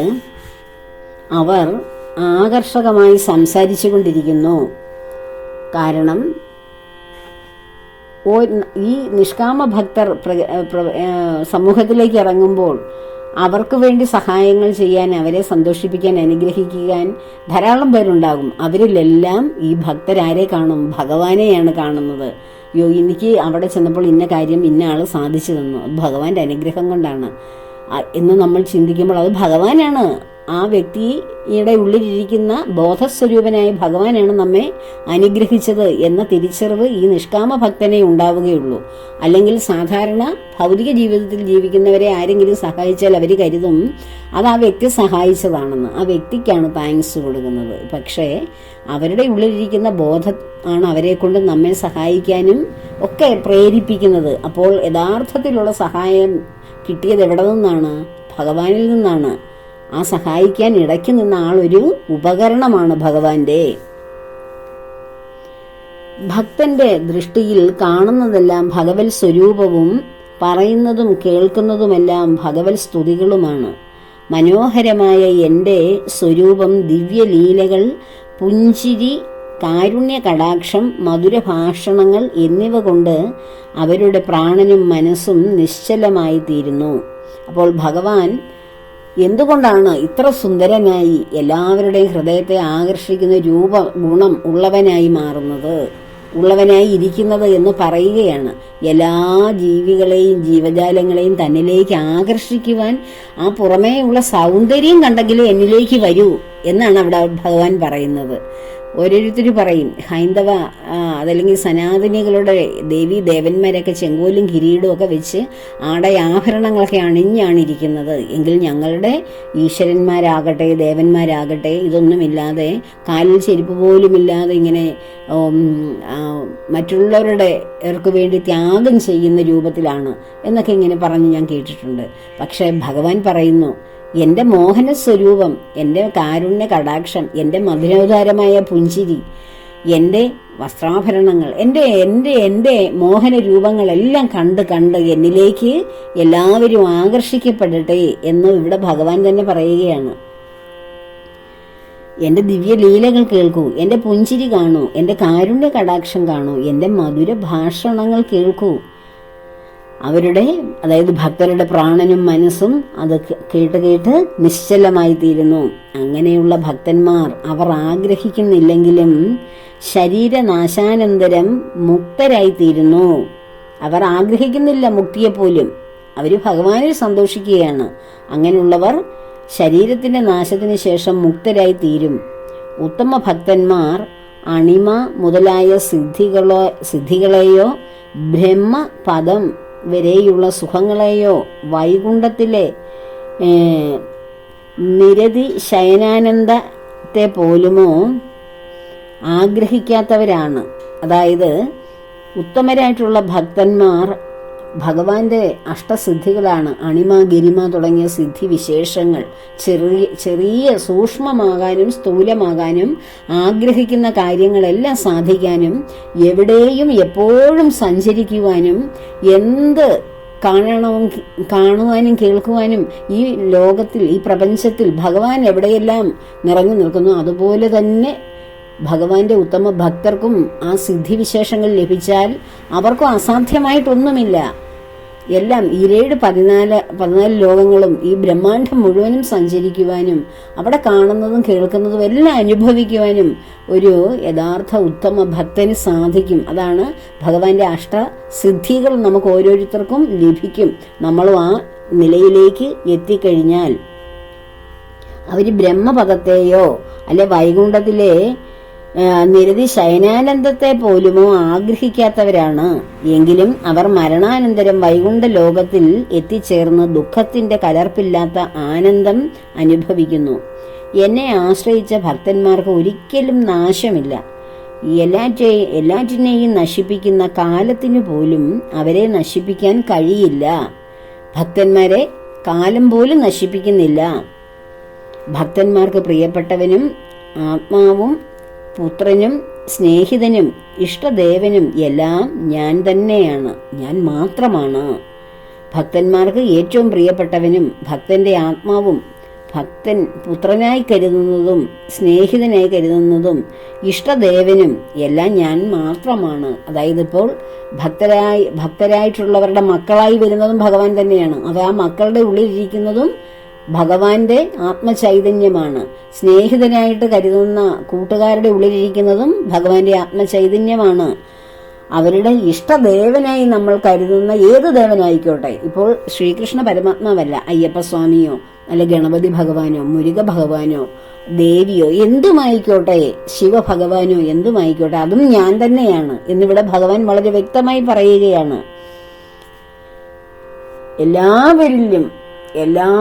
A: അവർ ആകർഷകമായി സംസാരിച്ചു കൊണ്ടിരിക്കുന്നു. കാരണം ഈ നിഷ്കാമ ഭക്തർ സമൂഹത്തിലേക്ക് ഇറങ്ങുമ്പോൾ അവർക്ക് വേണ്ടി സഹായങ്ങൾ ചെയ്യാൻ, അവരെ സന്തോഷിപ്പിക്കാൻ, അനുഗ്രഹിക്കാൻ ധാരാളം പേരുണ്ടാകും. അവരിലെല്ലാം ഈ ഭക്തരാരെ കാണും? ഭഗവാനെയാണ് കാണുന്നത്. എനിക്ക് അവിടെ ചെന്നപ്പോൾ ഇന്ന കാര്യം ഇന്ന ആൾ സാധിച്ചു തന്നു, അത് ഭഗവാന്റെ അനുഗ്രഹം കൊണ്ടാണ് എന്ന് നമ്മൾ ചിന്തിക്കുമ്പോൾ അത് ഭഗവാനാണ്. ആ വ്യക്തിയുടെ ഉള്ളിലിരിക്കുന്ന ബോധസ്വരൂപനായ ഭഗവാനാണ് നമ്മെ അനുഗ്രഹിച്ചത് എന്ന തിരിച്ചറിവ് ഈ നിഷ്കാമ ഭക്തനെ ഉണ്ടാവുകയുള്ളൂ. അല്ലെങ്കിൽ സാധാരണ ഭൗതിക ജീവിതത്തിൽ ജീവിക്കുന്നവരെ ആരെങ്കിലും സഹായിച്ചാൽ അവർ കരുതും അത് ആ വ്യക്തി സഹായിച്ചതാണെന്ന്. ആ വ്യക്തിക്കാണ് താങ്ക്സ് കൊടുക്കുന്നത്. പക്ഷേ അവരുടെ ഉള്ളിലിരിക്കുന്ന ബോധം ആണ് അവരെ കൊണ്ട് നമ്മെ സഹായിക്കാനും ഒക്കെ പ്രേരിപ്പിക്കുന്നത്. അപ്പോൾ യഥാർത്ഥത്തിലുള്ള സഹായം കിട്ടിയത് എവിടെ നിന്നാണ്? ഭഗവാനിൽ നിന്നാണ്. ആ സഹായിക്കാൻ ഇടയ്ക്ക് നിന്ന ആളൊരു ഉപകരണമാണ് ഭഗവാന്റെ. ഭക്തന്റെ ദൃഷ്ടിയിൽ കാണുന്നതെല്ലാം ഭഗവത് സ്വരൂപവും പറയുന്നതും കേൾക്കുന്നതുമെല്ലാം ഭഗവത് സ്തുതികളുമാണ്. മനോഹരമായ എൻ്റെ സ്വരൂപം ദിവ്യലീലകൾ, പുഞ്ചിരി, കാരുണ്യ കടാക്ഷം, മധുരഭാഷണങ്ങൾ എന്നിവ കൊണ്ട് അവരുടെ പ്രാണനും മനസ്സും നിശ്ചലമായി തീരുന്നു. അപ്പോൾ ഭഗവാൻ എന്തുകൊണ്ടാണ് ഇത്ര സുന്ദരനായി എല്ലാവരുടെയും ഹൃദയത്തെ ആകർഷിക്കുന്ന ഗുണം ഉള്ളവനായി ഇരിക്കുന്നത് എന്ന് പറയുകയാണ്. എല്ലാ ജീവികളെയും ജീവജാലങ്ങളെയും തന്നിലേക്ക് ആകർഷിക്കുവാൻ ആ പുറമേയുള്ള സൗന്ദര്യം കണ്ടെങ്കിലേ എന്നിലേക്ക് വരൂ എന്നാണ് അവിടെ ഭഗവാൻ പറയുന്നത്. ഓരോരുത്തർ പറയും ഹൈന്ദവ അതല്ലെങ്കിൽ സനാതനികളുടെ ദേവീ ദേവന്മാരൊക്കെ ചെങ്കോലും കിരീടവും ഒക്കെ വെച്ച് ആഭരണങ്ങളൊക്കെ അണിഞ്ഞാണിരിക്കുന്നത്. എങ്കിൽ ഞങ്ങളുടെ ഈശ്വരന്മാരാകട്ടെ ദേവന്മാരാകട്ടെ ഇതൊന്നുമില്ലാതെ, കാലിൽ ചെരുപ്പ് പോലുമില്ലാതെ ഇങ്ങനെ മറ്റുള്ളവരുടെ വേണ്ടി ത്യാഗം ചെയ്യുന്ന രൂപത്തിലാണ് എന്നൊക്കെ ഇങ്ങനെ പറഞ്ഞ് ഞാൻ കേട്ടിട്ടുണ്ട്. പക്ഷേ ഭഗവാൻ പറയുന്നു, എൻ്റെ മോഹന സ്വരൂപം, എൻ്റെ കാരുണ്യ കടാക്ഷം, എൻ്റെ മധുരോദാരമായ പുഞ്ചിരി, എൻ്റെ വസ്ത്രാഭരണങ്ങൾ, എൻ്റെ മോഹന രൂപങ്ങളെല്ലാം കണ്ട് എന്നിലേക്ക് എല്ലാവരും ആകർഷിക്കപ്പെടട്ടെ എന്ന് ഇവിടെ ഭഗവാൻ തന്നെ പറയുകയാണ്. എൻ്റെ ദിവ്യ ലീലകൾ കേൾക്കൂ, എൻ്റെ പുഞ്ചിരി കാണൂ, എൻ്റെ കാരുണ്യ കടാക്ഷം കാണൂ, എൻ്റെ മധുര ഭാഷണങ്ങൾ കേൾക്കൂ. അവരുടെ, അതായത് ഭക്തരുടെ പ്രാണനും മനസ്സും അത് കേട്ട് നിശ്ചലമായി തീരുന്നു. അങ്ങനെയുള്ള ഭക്തന്മാർ അവർ ആഗ്രഹിക്കുന്നില്ലെങ്കിലും ശരീരനാശാനന്തരം മുക്തരായിത്തീരുന്നു. അവർ ആഗ്രഹിക്കുന്നില്ല മുക്തിയെപ്പോലും, അവർ ഭഗവാനിൽ സന്തോഷിക്കുകയാണ്. അങ്ങനെയുള്ളവർ ശരീരത്തിന്റെ നാശത്തിന് ശേഷം മുക്തരായി തീരും. ഉത്തമ ഭക്തന്മാർ അണിമ മുതലായ സിദ്ധികളെയോ ബ്രഹ്മപദം വരെയുള്ള സുഖങ്ങളെയോ വൈകുണ്ഠത്തിലെ നിരതി ശയനാനന്ദത്തെ പോലുമോ ആഗ്രഹിക്കാത്തവരാണ്. അതായത് ഉത്തമരായിട്ടുള്ള ഭക്തന്മാർ ഭഗവാന്റെ അഷ്ടസിദ്ധികളാണ്. അണിമ, ഗരിമ തുടങ്ങിയ സിദ്ധി വിശേഷങ്ങൾ ചെറിയ സൂക്ഷ്മമാകാനും സ്ഥൂലമാകാനും ആഗ്രഹിക്കുന്ന കാര്യങ്ങളെല്ലാം സാധിക്കാനും എവിടെയും എപ്പോഴും സഞ്ചരിക്കുവാനും എന്ത് കാണുവാനും കേൾക്കുവാനും ഈ ലോകത്തിൽ, ഈ പ്രപഞ്ചത്തിൽ ഭഗവാൻ എവിടെയെല്ലാം നിറഞ്ഞു നിൽക്കുന്നു അതുപോലെ തന്നെ ഭഗവാന്റെ ഉത്തമ ഭക്തർക്കും ആ സിദ്ധിവിശേഷങ്ങൾ ലഭിച്ചാൽ അവർക്കും അസാധ്യമായിട്ടൊന്നുമില്ല. എല്ലാം ഈ 14 ലോകങ്ങളും ഈ ബ്രഹ്മാണ്ഡം മുഴുവനും സഞ്ചരിക്കുവാനും അവിടെ കാണുന്നതും കേൾക്കുന്നതും എല്ലാം അനുഭവിക്കുവാനും ഒരു യഥാർത്ഥ ഉത്തമ ഭക്തന് സാധിക്കും. അതാണ് ഭഗവാന്റെ അഷ്ടസിദ്ധികൾ നമുക്ക് ഓരോരുത്തർക്കും ലഭിക്കും. നമ്മളും ആ നിലയിലേക്ക് എത്തിക്കഴിഞ്ഞാൽ അവർ ബ്രഹ്മപദത്തെയോ അല്ലെ വൈകുണ്ഠത്തിലെ നിരതി ശയനാനന്ദത്തെ പോലുമോ ആഗ്രഹിക്കാത്തവരാണ്. എങ്കിലും അവർ മരണാനന്തരം വൈകുണ്ഠ ലോകത്തിൽ എത്തിച്ചേർന്ന് ദുഃഖത്തിന്റെ കലർപ്പില്ലാത്ത ആനന്ദം അനുഭവിക്കുന്നു. എന്നെ ആശ്രയിച്ച ഭക്തന്മാർക്ക് ഒരിക്കലും നാശമില്ല. എല്ലാറ്റിനെയും നശിപ്പിക്കുന്ന കാലത്തിനു പോലും അവരെ നശിപ്പിക്കാൻ കഴിയില്ല. ഭക്തന്മാരെ കാലം പോലും നശിപ്പിക്കുന്നില്ല. ഭക്തന്മാർക്ക് പ്രിയപ്പെട്ടവനും ആത്മാവും പുത്രനും സ്നേഹിതനും ഇഷ്ടദേവനും എല്ലാം ഞാൻ തന്നെയാണ്, ഞാൻ മാത്രമാണ്. ഭക്തന്മാർക്ക് ഏറ്റവും പ്രിയപ്പെട്ടവനും ഭക്തന്റെ ആത്മാവും ഭക്തൻ പുത്രനായി കരുതുന്നതും സ്നേഹിതനായി കരുതുന്നതും ഇഷ്ടദേവനും എല്ലാം ഞാൻ മാത്രമാണ്. അതായത് ഇപ്പോൾ ഭക്തരായിട്ടുള്ളവരുടെ മക്കളായി വരുന്നതും ഭഗവാൻ തന്നെയാണ്. അത് ആ മക്കളുടെ ഉള്ളിലിരിക്കുന്നതും ഭഗവാന്റെ ആത്മചൈതന്യമാണ്. സ്നേഹിതനായിട്ട് കരുതുന്ന കൂട്ടുകാരുടെ ഉള്ളിലിരിക്കുന്നതും ഭഗവാന്റെ ആത്മചൈതന്യമാണ്. അവരുടെ ഇഷ്ടദേവനായി നമ്മൾ കരുതുന്ന ഏത് ദേവനായിക്കോട്ടെ, ഇപ്പോൾ ശ്രീകൃഷ്ണ പരമാത്മാവല്ല, അയ്യപ്പസ്വാമിയോ അല്ലെ ഗണപതി ഭഗവാനോ മുരുക ഭഗവാനോ ദേവിയോ എന്തുമായിക്കോട്ടെ, ശിവഭഗവാനോ എന്തുമായിക്കോട്ടെ, അതും ഞാൻ തന്നെയാണ് എന്നിവിടെ ഭഗവാൻ വളരെ വ്യക്തമായി പറയുകയാണ്. എല്ലാവരിലും, എല്ലാ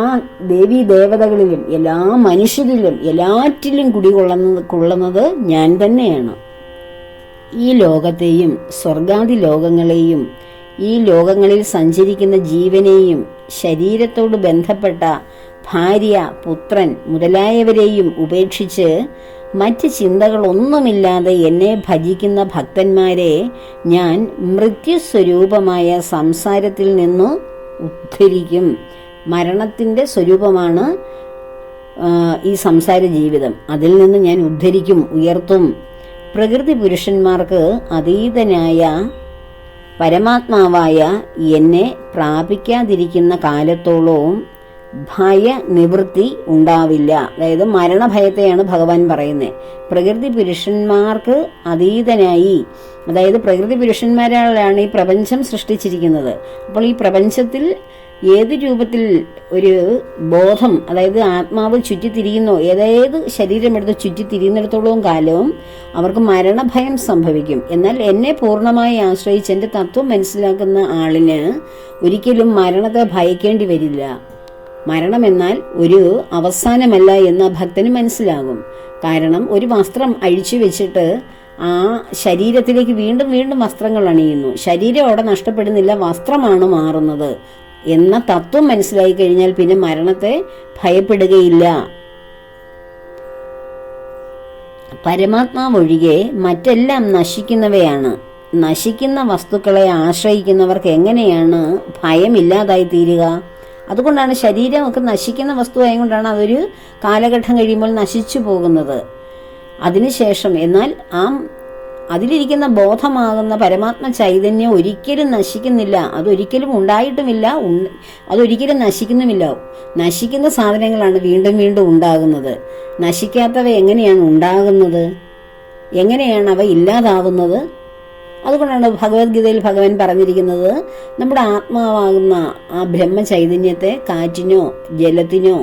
A: ദേവീ ദേവതകളിലും, എല്ലാ മനുഷ്യരിലും, എല്ലാറ്റിലും കുടികൊള്ളുന്നത് ഞാൻ തന്നെയാണ്. ഈ ലോകത്തെയും സ്വർഗാദി ലോകങ്ങളെയും ഈ ലോകങ്ങളിൽ സഞ്ചരിക്കുന്ന ജീവനെയും ശരീരത്തോട് ബന്ധപ്പെട്ട ഭാര്യ, പുത്രൻ മുതലായവരെയും ഉപേക്ഷിച്ച് മറ്റ് ചിന്തകളൊന്നുമില്ലാതെ എന്നെ ഭജിക്കുന്ന ഭക്തന്മാരെ ഞാൻ മൃത്യുസ്വരൂപമായ സംസാരത്തിൽ നിന്നു ഉദ്ധരിക്കും. മരണത്തിന്റെ സ്വരൂപമാണ് ഈ സംസാര ജീവിതം. അതിൽ നിന്ന് ഞാൻ ഉദ്ധരിക്കും, ഉയർത്തും. പ്രകൃതി പുരുഷന്മാർക്ക് അതീതനായ പരമാത്മാവായ എന്നെ പ്രാപിക്കാതിരിക്കുന്ന കാലത്തോളവും ഭയനിവൃത്തി ഉണ്ടാവില്ല. അതായത് മരണഭയത്തെയാണ് ഭഗവാൻ പറയുന്നത്. പ്രകൃതി പുരുഷന്മാർക്ക് അതീതനായി, അതായത് പ്രകൃതി പുരുഷന്മാരാലാണ് ഈ പ്രപഞ്ചം സൃഷ്ടിച്ചിരിക്കുന്നത്. അപ്പോൾ ഈ പ്രപഞ്ചത്തിൽ ഏത് രൂപത്തിൽ ഒരു ബോധം, അതായത് ആത്മാവ് ചുറ്റിത്തിരിയുന്നോ, ഏതേത് ശരീരമെടുത്ത് ചുറ്റിത്തിരിയുന്നിടത്തോളം കാലവും അവർക്ക് മരണഭയം സംഭവിക്കും. എന്നാൽ എന്നെ പൂർണ്ണമായി ആശ്രയിച്ച് എൻ്റെ തത്വം മനസ്സിലാക്കുന്ന ആളിന് ഒരിക്കലും മരണത്തെ ഭയക്കേണ്ടി വരില്ല. മരണമെന്നാൽ ഒരു അവസാനമല്ല എന്ന് ഭക്തന് മനസ്സിലാകും. കാരണം ഒരു വസ്ത്രം അഴിച്ചു വെച്ചിട്ട് ആ ശരീരത്തിലേക്ക് വീണ്ടും വീണ്ടും വസ്ത്രങ്ങൾ അണിയുന്നു. ശരീരം അവിടെ നഷ്ടപ്പെടുന്നില്ല, വസ്ത്രമാണ് മാറുന്നത്. എന്ന തത്വം മനസ്സിലായി കഴിഞ്ഞാൽ പിന്നെ മരണത്തെ ഭയപ്പെടുകയില്ല. പരമാത്മാവൊഴികെ മറ്റെല്ലാം നശിക്കുന്നവയാണ്. നശിക്കുന്ന വസ്തുക്കളെ ആശ്രയിക്കുന്നവർക്ക് എങ്ങനെയാണ് ഭയമില്ലാതായി തീരുക? അതുകൊണ്ടാണ് ശരീരമൊക്കെ നശിക്കുന്ന വസ്തുവായതുകൊണ്ടാണ് അതൊരു കാലഘട്ടം കഴിയുമ്പോൾ നശിച്ചു പോകുന്നത്. അതിനുശേഷം എന്നാൽ അതിലിരിക്കുന്ന ബോധമാകുന്ന പരമാത്മ ചൈതന്യം ഒരിക്കലും നശിക്കുന്നില്ല. അതൊരിക്കലും ഉണ്ടായിട്ടുമില്ല, അതൊരിക്കലും നശിക്കുന്നുമില്ല. നശിക്കുന്ന സാധനങ്ങളാണ് വീണ്ടും വീണ്ടും ഉണ്ടാകുന്നത്. നശിക്കാത്തവ എങ്ങനെയാണ് ഉണ്ടാകുന്നത്? എങ്ങനെയാണ് അവ ഇല്ലാതാവുന്നത്? അതുകൊണ്ടാണ് ഭഗവത്ഗീതയിൽ ഭഗവാൻ പറഞ്ഞിരിക്കുന്നത്, നമ്മുടെ ആത്മാവാകുന്ന ആ ബ്രഹ്മ ചൈതന്യത്തെ കാറ്റിനോ ജലത്തിനോ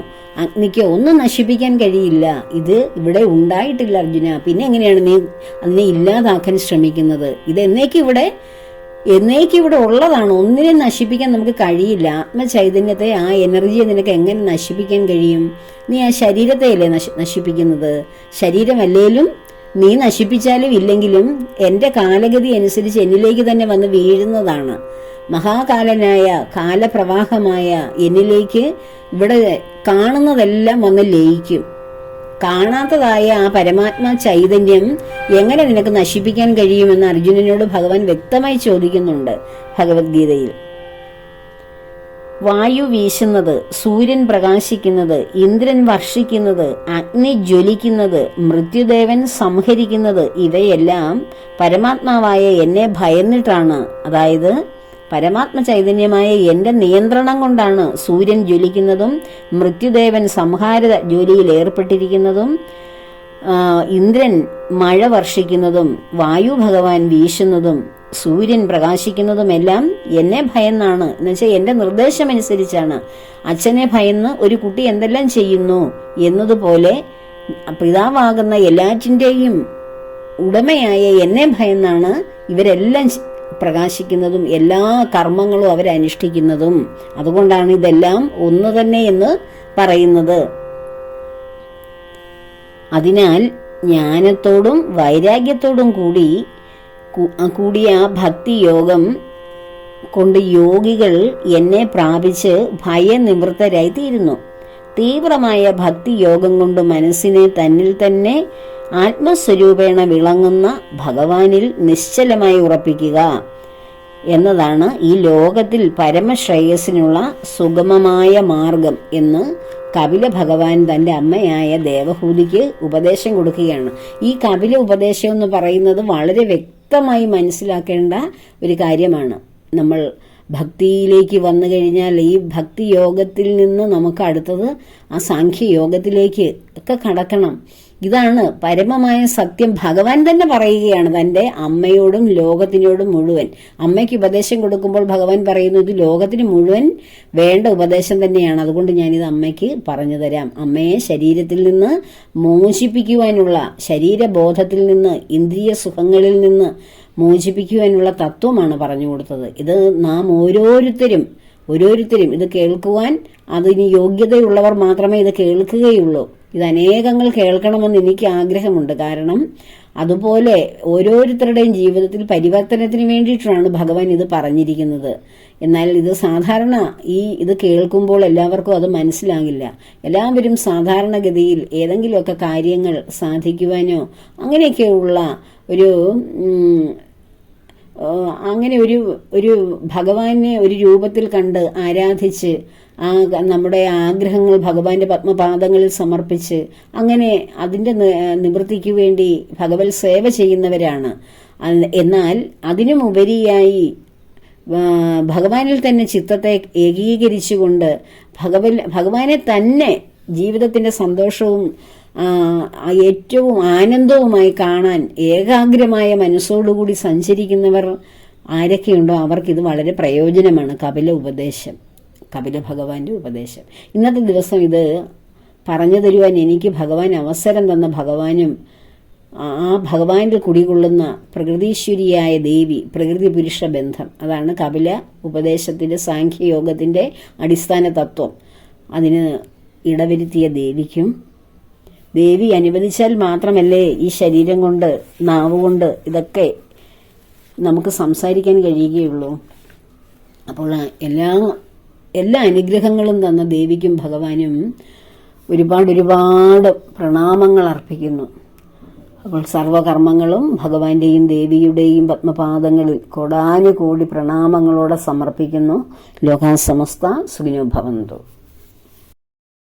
A: അഗ്നിക്കോ ഒന്നും നശിപ്പിക്കാൻ കഴിയില്ല. ഇത് ഇവിടെ ഉണ്ടായിട്ടില്ല അർജുന, പിന്നെ എങ്ങനെയാണ് നീ അതിനെ ഇല്ലാതാക്കാൻ ശ്രമിക്കുന്നത്? ഇത് എന്നേക്കും ഇവിടെ ഉള്ളതാണ്. ഒന്നിനെ നശിപ്പിക്കാൻ നമുക്ക് കഴിയില്ല. ആത്മചൈതന്യത്തെ, ആ എനർജിയെ നിനക്ക് എങ്ങനെ നശിപ്പിക്കാൻ കഴിയും? നീ ആ ശരീരത്തെയല്ലേ നശിപ്പിക്കുന്നത്? ശരീരമല്ലേലും നീ നശിപ്പിച്ചാലും ഇല്ലെങ്കിലും എന്റെ കാലഗതി അനുസരിച്ച് എന്നിലേക്ക് തന്നെ വന്ന് വീഴുന്നതാണ്. മഹാകാലനായ കാലപ്രവാഹമായ എന്നിലേക്ക് ഇവിടെ കാണുന്നതെല്ലാം വന്ന് ലയിക്കും. കാണാത്തതായ ആ പരമാത്മാ ചൈതന്യം എങ്ങനെ നിനക്ക് നശിപ്പിക്കാൻ കഴിയുമെന്ന് അർജുനനോട് ഭഗവാൻ വ്യക്തമായി ചോദിക്കുന്നുണ്ട് ഭഗവത്ഗീതയിൽ. വായു വീശുന്നത്, സൂര്യൻ പ്രകാശിക്കുന്നത്, ഇന്ദ്രൻ വർഷിക്കുന്നത്, അഗ്നി ജ്വലിക്കുന്നത്, മൃത്യുദേവൻ സംഹരിക്കുന്നത്, ഇവയെല്ലാം പരമാത്മാവായ എന്നെ ഭയന്നിട്ടാണ്. അതായത് പരമാത്മ ചൈതന്യമായ എന്റെ നിയന്ത്രണം കൊണ്ടാണ് സൂര്യൻ ജ്വലിക്കുന്നതും മൃത്യുദേവൻ സംഹാര ജോലിയിൽ ഏർപ്പെട്ടിരിക്കുന്നതും ഇന്ദ്രൻ മഴ വർഷിക്കുന്നതും വായു ഭഗവാൻ വീശുന്നതും സൂര്യൻ പ്രകാശിക്കുന്നതുമെല്ലാം എന്നെ ഭയന്നാണ്. എന്നുവെച്ചാൽ എന്റെ നിർദ്ദേശമനുസരിച്ചാണ്. അച്ഛനെ ഭയന്ന് ഒരു കുട്ടി എന്തെല്ലാം ചെയ്യുന്നു എന്നതുപോലെ പിതാവാകുന്ന എല്ലാറ്റിൻ്റെയും ഉടമയായ എന്നെ ഭയന്നാണ് ഇവരെല്ലാം പ്രകാശിക്കുന്നതും എല്ലാ കർമ്മങ്ങളും അവരനുഷ്ഠിക്കുന്നതും. അതുകൊണ്ടാണ് ഇതെല്ലാം ഒന്ന് തന്നെ എന്ന് പറയുന്നത്. അതിനാൽ ജ്ഞാനത്തോടും വൈരാഗ്യത്തോടും കൂടിയ ഭക്തിയോഗം കൊണ്ട് യോഗികൾ എന്നെ പ്രാപിച്ച് ഭയനിവൃത്തരായി തീരുന്നു. തീവ്രമായ ഭക്തിയോഗം കൊണ്ട് മനസ്സിനെ തന്നിൽ തന്നെ ആത്മസ്വരൂപേണ വിളങ്ങുന്ന ഭഗവാനിൽ നിശ്ചലമായി ഉറപ്പിക്കുക എന്നതാണ് ഈ ലോകത്തിൽ പരമശ്രേയസിനുള്ള സുഗമമായ മാർഗം എന്ന് കപില ഭഗവാൻ തന്റെ അമ്മയായ ദേവഹൂതിക്ക് ഉപദേശം കൊടുക്കുകയാണ്. ഈ കപില ഉപദേശം എന്ന് പറയുന്നത് വളരെ വ്യക്തമായി മനസ്സിലാക്കേണ്ട ഒരു കാര്യമാണ്. നമ്മൾ ഭക്തിയിലേക്ക് വന്നു കഴിഞ്ഞാൽ ഈ ഭക്തി യോഗത്തിൽ നിന്ന് നമുക്ക് അടുത്തത് ആ സാഖ്യയോഗത്തിലേക്ക് ഒക്കെ കടക്കണം. ഇതാണ് പരമമായ സത്യം. ഭഗവാൻ തന്നെ പറയുകയാണ് തന്റെ അമ്മയോടും ലോകത്തിനോടും മുഴുവൻ. അമ്മയ്ക്ക് ഉപദേശം കൊടുക്കുമ്പോൾ ഭഗവാൻ പറയുന്നു, ഇത് ലോകത്തിന് മുഴുവൻ വേണ്ട ഉപദേശം തന്നെയാണ്. അതുകൊണ്ട് ഞാനിത് അമ്മയ്ക്ക് പറഞ്ഞു തരാം. അമ്മയെ ശരീരത്തിൽ നിന്ന് മോചിപ്പിക്കുവാനുള്ള, ശരീരബോധത്തിൽ നിന്ന്, ഇന്ദ്രിയ സുഖങ്ങളിൽ നിന്ന് മോചിപ്പിക്കുവാനുള്ള തത്വമാണ് പറഞ്ഞു കൊടുത്തത്. ഇത് നാം ഓരോരുത്തരും ഇത് കേൾക്കുവാൻ അതിന് യോഗ്യതയുള്ളവർ മാത്രമേ ഇത് കേൾക്കുകയുള്ളൂ. ഇത് അനേകങ്ങൾ കേൾക്കണമെന്ന് എനിക്ക് ആഗ്രഹമുണ്ട്. കാരണം അതുപോലെ ഓരോരുത്തരുടെയും ജീവിതത്തിൽ പരിവർത്തനത്തിന് വേണ്ടിയിട്ടാണ് ഭഗവാൻ ഇത് പറഞ്ഞിരിക്കുന്നത്. എന്നാൽ ഇത് സാധാരണ ഇത് കേൾക്കുമ്പോൾ എല്ലാവർക്കും അത് മനസ്സിലാകില്ല. എല്ലാവരും സാധാരണഗതിയിൽ ഏതെങ്കിലുമൊക്കെ കാര്യങ്ങൾ സാധിക്കുവാനോ അങ്ങനെയൊക്കെയുള്ള അങ്ങനെ ഒരു ഭഗവാനെ ഒരു രൂപത്തിൽ കണ്ട് ആരാധിച്ച് നമ്മുടെ ആഗ്രഹങ്ങൾ ഭഗവാന്റെ പത്മപാദങ്ങളിൽ സമർപ്പിച്ച് അങ്ങനെ അതിൻ്റെ നിവൃത്തിക്ക് വേണ്ടി ഭഗവത് സേവ ചെയ്യുന്നവരാണ്. എന്നാൽ അതിനുമുപരിയായി ഭഗവാനിൽ തന്നെ ചിത്തത്തെ ഏകീകരിച്ചുകൊണ്ട് ഭഗവാനെ തന്നെ ജീവിതത്തിന്റെ സന്തോഷവും ഏറ്റവും ആനന്ദവുമായി കാണാൻ ഏകാഗ്രമായ മനസ്സോടുകൂടി സഞ്ചരിക്കുന്നവർ ആരൊക്കെയുണ്ടോ അവർക്കിത് വളരെ പ്രയോജനമാണ്. കപില ഭഗവാന്റെ ഉപദേശം. ഇന്നത്തെ ദിവസം ഇത് പറഞ്ഞു തരുവാൻ എനിക്ക് ഭഗവാൻ അവസരം തന്ന ഭഗവാനും ആ ഭഗവാനിൽ കുടികൊള്ളുന്ന പ്രകൃതീശ്വരിയായ ദേവി, പ്രകൃതി പുരുഷ ബന്ധം, അതാണ് കപില ഉപദേശത്തിന്റെ സാഖ്യയോഗത്തിന്റെ അടിസ്ഥാന തത്വം. അതിന് ഇടവരുത്തിയ ദേവിക്കും, ദേവി അനുവദിച്ചാൽ മാത്രമല്ലേ ഈ ശരീരം കൊണ്ട്, നാവുകൊണ്ട് ഇതൊക്കെ നമുക്ക് സംസാരിക്കാൻ കഴിയുകയുള്ളൂ. അപ്പോൾ എല്ലാ എല്ലാ അനുഗ്രഹങ്ങളും തന്ന ദേവിക്കും ഭഗവാനും ഒരുപാട് പ്രണാമങ്ങൾ അർപ്പിക്കുന്നു. അപ്പോൾ സർവകർമ്മങ്ങളും ഭഗവാന്റെയും ദേവിയുടെയും പത്മപാദങ്ങളിൽ കോടാനുകോടി പ്രണാമങ്ങളോടെ സമർപ്പിക്കുന്നു. ലോകാ സമസ്ത സുഖിനോ ഭവന്തു.